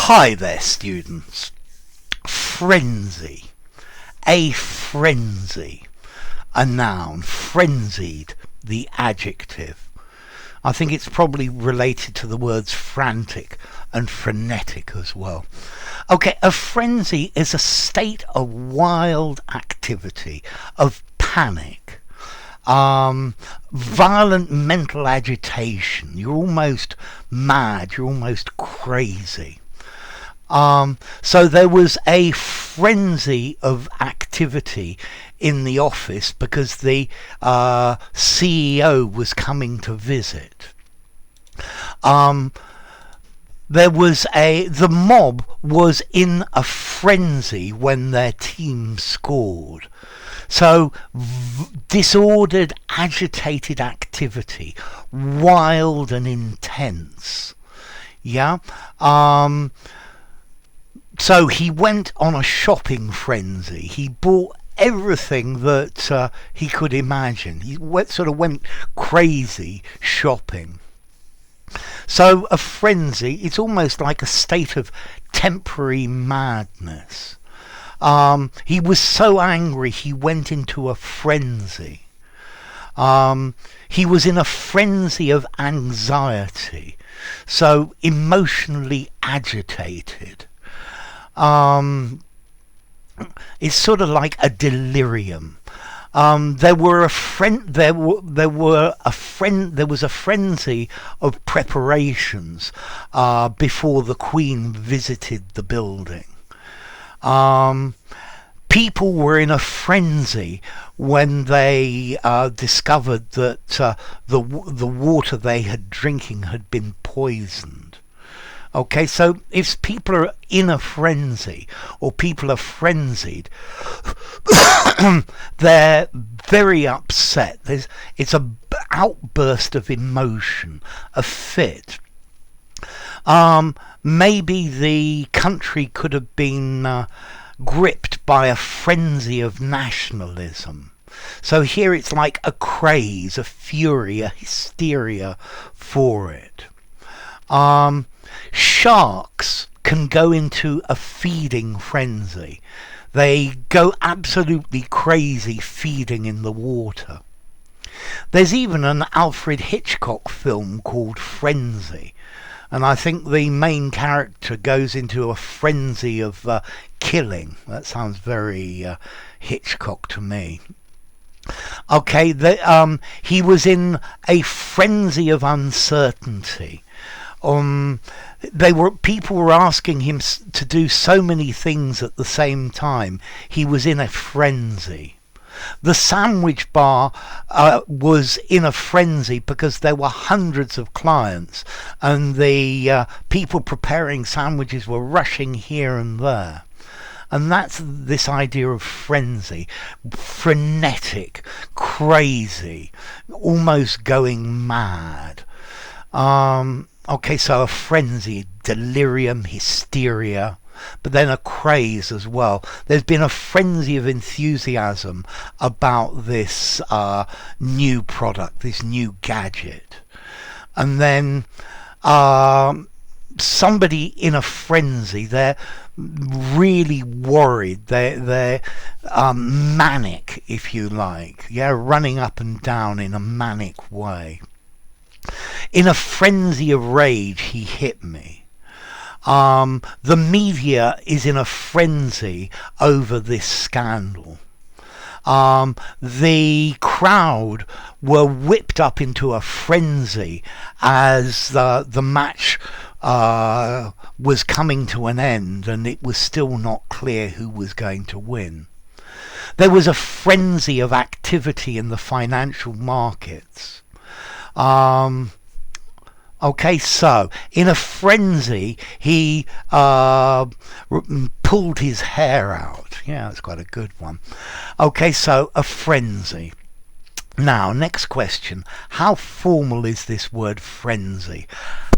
Hi there, students. Frenzy. A frenzy. A noun. Frenzied. The adjective. I think it's probably related to the words frantic and frenetic as well. Okay, a frenzy is a state of wild activity, of panic. Violent mental agitation. You're almost mad. You're almost crazy. So there was a frenzy of activity in the office because the CEO was coming to visit. The mob was in a frenzy when their team scored. So disordered, agitated activity, wild and intense. Yeah. So he went on a shopping frenzy. He bought everything that he could imagine. He went crazy shopping. So a frenzy, it's almost like a state of temporary madness. He was so angry he went into a frenzy. He was in a frenzy of anxiety, so emotionally agitated. It's sort of like a delirium. There was a frenzy of preparations before the Queen visited the building. People were in a frenzy when they discovered that the water they had drinking had been poisoned. Okay, so if people are in a frenzy or people are frenzied, they're very upset. It's an outburst of emotion, a fit. Maybe the country could have been gripped by a frenzy of nationalism. So here it's like a craze, a fury, a hysteria for it. Sharks can go into a feeding frenzy. They go absolutely crazy feeding in the water. There's even an Alfred Hitchcock film called Frenzy, and I think the main character goes into a frenzy of killing. That sounds very Hitchcock to me. Okay, he was in a frenzy of uncertainty. People were asking him to do so many things at the same time. He was in a frenzy. The sandwich bar was in a frenzy because there were hundreds of clients and the people preparing sandwiches were rushing here and there. And that's this idea of frenzy, frenetic, crazy, almost going mad. Okay, so a frenzy, delirium, hysteria, but then a craze as well. There's been a frenzy of enthusiasm about this new product, this new gadget. And then somebody in a frenzy, they're really worried, they're manic, if you like, running up and down in a manic way. In a frenzy of rage, he hit me. The media is in a frenzy over this scandal. The crowd were whipped up into a frenzy as the match was coming to an end and it was still not clear who was going to win. There was a frenzy of activity in the financial markets. Okay, so in a frenzy, he pulled his hair out. Yeah, that's quite a good one. Okay, so a frenzy. Now, next question. How formal is this word frenzy?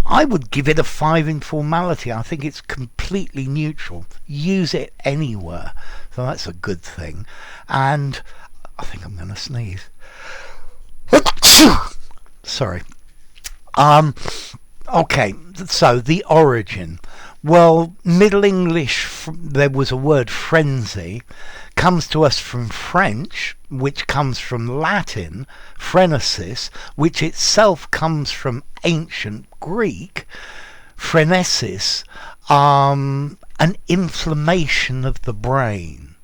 I would give it a 5 in formality. I think it's completely neutral. Use it anywhere. So that's a good thing. And I think I'm going to sneeze. Sorry. Okay, so the origin. Well, Middle English, there was a word frenzy, comes to us from French, which comes from Latin, phrenesis, which itself comes from ancient Greek, phrenesis, an inflammation of the brain.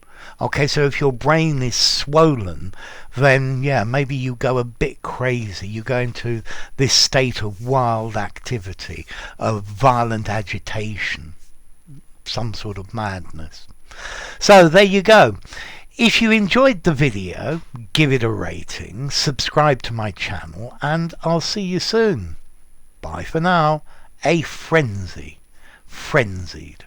Okay, so if your brain is swollen, then yeah, maybe you go a bit crazy. You go into this state of wild activity, of violent agitation, some sort of madness. So there you go. If you enjoyed the video, give it a rating, subscribe to my channel, and I'll see you soon. Bye for now. A frenzy. Frenzied.